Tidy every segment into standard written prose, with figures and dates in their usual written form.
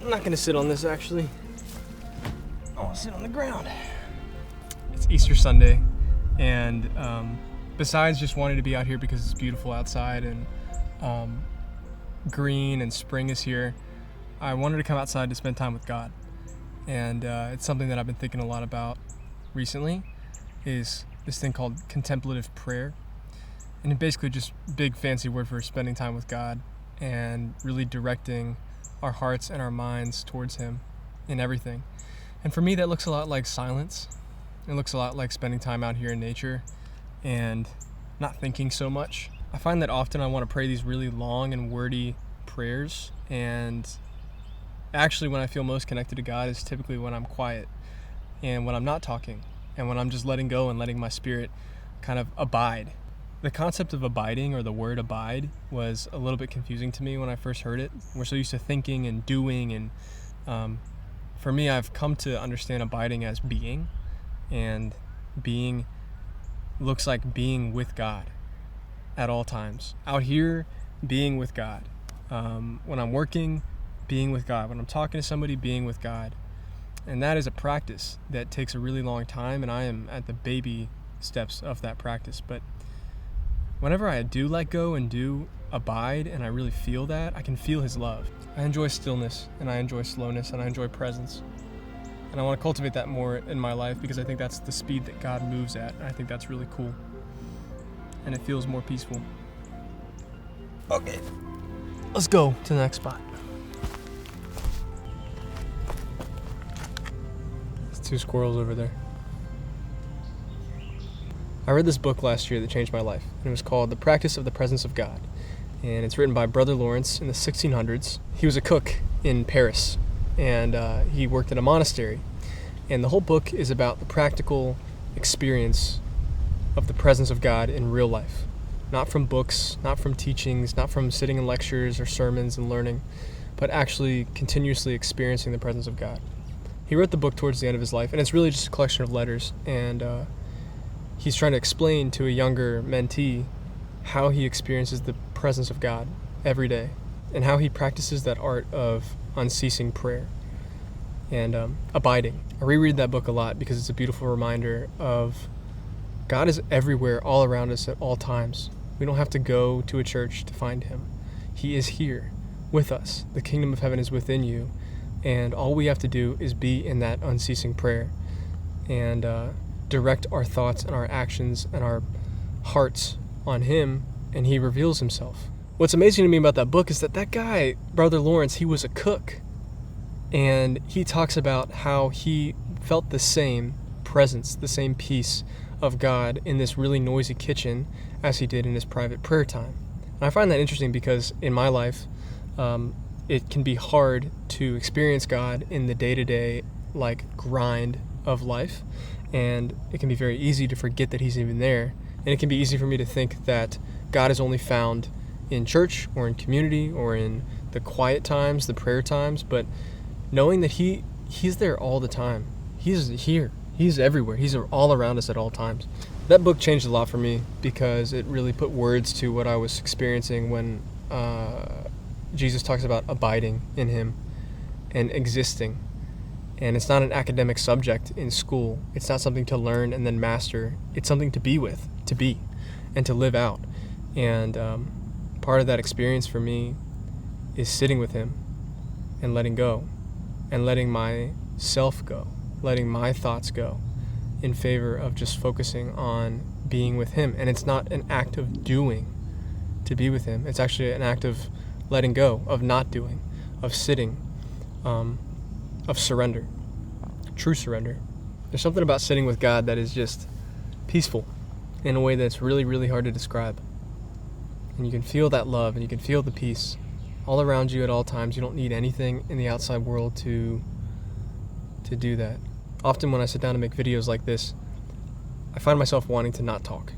I'm not gonna sit on this actually. I wanna sit on the ground. It's Easter Sunday, and besides just wanting to be out here because it's beautiful outside and green and spring is here, I wanted to come outside to spend time with God. And it's something that I've been thinking a lot about recently, is this thing called contemplative prayer. And it's basically just a big fancy word for spending time with God and really directing our hearts and our minds towards Him in everything. And for me, that looks a lot like silence. It looks a lot like spending time out here in nature and not thinking so much. I find that often I want to pray these really long and wordy prayers, and actually when I feel most connected to God is typically when I'm quiet and when I'm not talking and when I'm just letting go and letting my spirit kind of abide. The concept of abiding, or the word abide, was a little bit confusing to me when I first heard it. We're so used to thinking and doing, and for me, I've come to understand abiding as being, and being looks like being with God at all times. Out here, being with God. When I'm working, being with God. When I'm talking to somebody, being with God. And that is a practice that takes a really long time, and I am at the baby steps of that practice. But whenever I do let go and do abide, and I really feel that, I can feel His love. I enjoy stillness, and I enjoy slowness, and I enjoy presence. And I want to cultivate that more in my life because I think that's the speed that God moves at, and I think that's really cool. And it feels more peaceful. Okay, let's go to the next spot. There's 2 squirrels over there. I read this book last year that changed my life, and it was called The Practice of the Presence of God, and it's written by Brother Lawrence in the 1600s. He was a cook in Paris, and he worked at a monastery, and the whole book is about the practical experience of the presence of God in real life, not from books, not from teachings, not from sitting in lectures or sermons and learning, but actually continuously experiencing the presence of God. He wrote the book towards the end of his life, and it's really just a collection of letters, and he's trying to explain to a younger mentee how he experiences the presence of God every day and how he practices that art of unceasing prayer and abiding. I reread that book a lot because it's a beautiful reminder of God is everywhere, all around us at all times. We don't have to go to a church to find Him. He is here with us. The kingdom of heaven is within you, and all we have to do is be in that unceasing prayer and direct our thoughts and our actions and our hearts on Him, and He reveals Himself. What's amazing to me about that book is that guy, Brother Lawrence, he was a cook, and he talks about how he felt the same presence, the same peace of God in this really noisy kitchen as he did in his private prayer time. And I find that interesting because in my life, it can be hard to experience God in the day-to-day grind of life. And it can be very easy to forget that He's even there. And it can be easy for me to think that God is only found in church or in community or in the quiet times, the prayer times, but knowing that He's there all the time. He's here. He's everywhere. He's all around us at all times. That book changed a lot for me because it really put words to what I was experiencing when Jesus talks about abiding in Him and existing. And it's not an academic subject in school. It's not something to learn and then master. It's something to be with, to be. and to live out. And part of that experience for me is sitting with him and letting go, and letting myself go, letting my thoughts go, in favor of just focusing on being with him. And it's not an act of doing to be with him. It's actually an act of letting go, of not doing, of sitting, of surrender, true surrender. There's something about sitting with God that is just peaceful in a way that's really, really hard to describe. And you can feel that love, and you can feel the peace all around you at all times. You don't need anything in the outside world to do that. Often when I sit down to make videos like this, I find myself wanting to not talk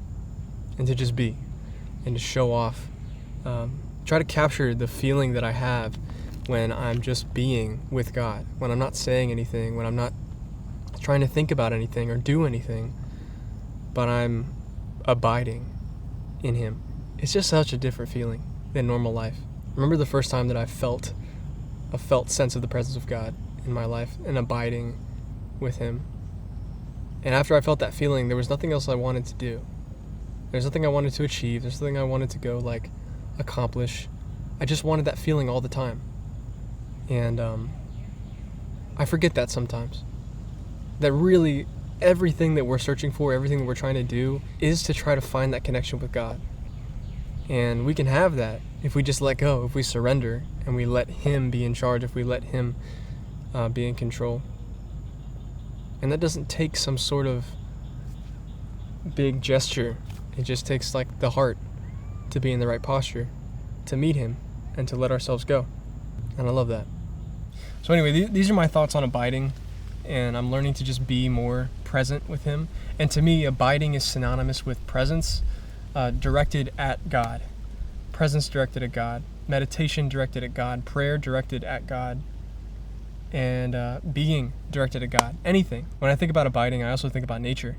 and to just be and to show off. Try to capture the feeling that I have when I'm just being with God, when I'm not saying anything, when I'm not trying to think about anything or do anything, but I'm abiding in him. It's just such a different feeling than normal life. Remember the first time that I felt a sense of the presence of God in my life and abiding with him. And after I felt that feeling, there was nothing else I wanted to do. There's nothing I wanted to achieve. There's nothing I wanted to go accomplish. I just wanted that feeling all the time. And I forget that sometimes. That really everything that we're searching for, everything that we're trying to do, is to try to find that connection with God. And we can have that if we just let go, if we surrender and we let him be in charge, if we let him be in control. And that doesn't take some sort of big gesture. It just takes the heart to be in the right posture, to meet him, and to let ourselves go. And I love that. So anyway, these are my thoughts on abiding, and I'm learning to just be more present with him. And to me, abiding is synonymous with presence directed at God. Presence directed at God. Meditation directed at God. Prayer directed at God. And being directed at God. Anything. When I think about abiding, I also think about nature.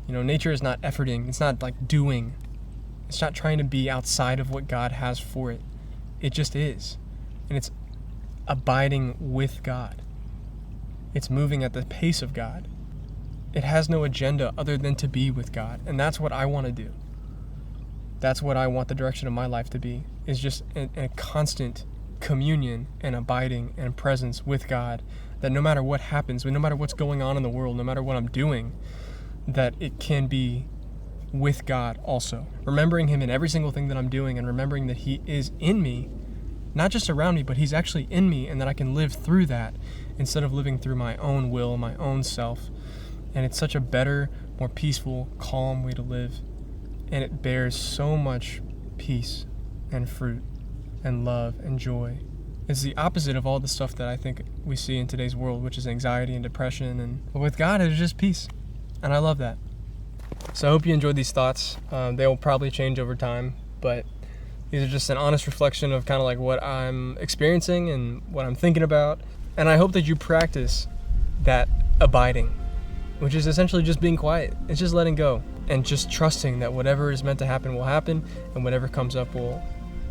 Nature is not efforting. It's not doing. It's not trying to be outside of what God has for it. It just is. And it's abiding with God. It's moving at the pace of God. It has no agenda other than to be with God. And that's what I want to do. That's what I want the direction of my life to be, is just a constant communion and abiding and presence with God, that no matter what happens, no matter what's going on in the world, no matter what I'm doing, that it can be with God also. Remembering him in every single thing that I'm doing, and remembering that he is in me, not just around me, but he's actually in me, and that I can live through that instead of living through my own will, my own self. And it's such a better, more peaceful, calm way to live. And it bears so much peace and fruit and love and joy. It's the opposite of all the stuff that I think we see in today's world, which is anxiety and depression. But with God, it's just peace. And I love that. So I hope you enjoyed these thoughts. They will probably change over time, but these are just an honest reflection of kind of what I'm experiencing and what I'm thinking about. And I hope that you practice that abiding, which is essentially just being quiet. It's just letting go and just trusting that whatever is meant to happen will happen, and whatever comes up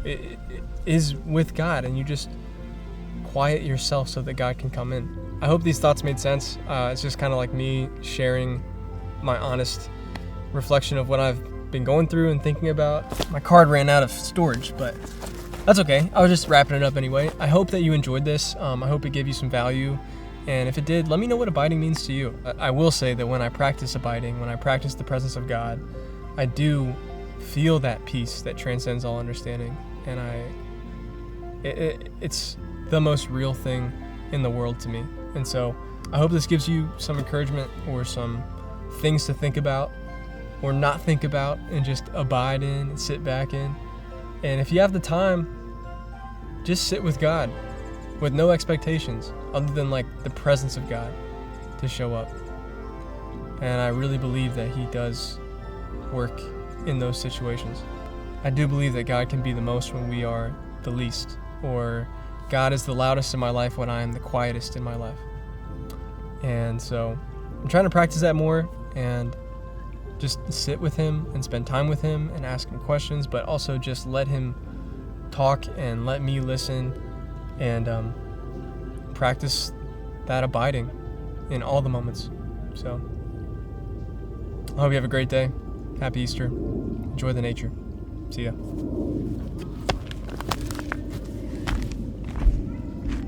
it is with God, and you just quiet yourself so that God can come in. I hope these thoughts made sense. It's just kind of like me sharing my honest reflection of what I've been going through and thinking about. My card ran out of storage, but that's okay. I was just wrapping it up anyway. I hope that you enjoyed this. I hope it gave you some value. And if it did, let me know what abiding means to you. I will say that when I practice abiding, when I practice the presence of God, I do feel that peace that transcends all understanding. And it's the most real thing in the world to me. And so I hope this gives you some encouragement or some things to think about or not think about, and just abide in and sit back in. And if you have the time, just sit with God with no expectations other than the presence of God to show up. And I really believe that he does work in those situations. I do believe that God can be the most when we are the least, or God is the loudest in my life when I am the quietest in my life. And so I'm trying to practice that more and just sit with him and spend time with him and ask him questions, but also just let him talk and let me listen, and practice that abiding in all the moments. So I hope you have a great day. Happy Easter. Enjoy the nature. See ya.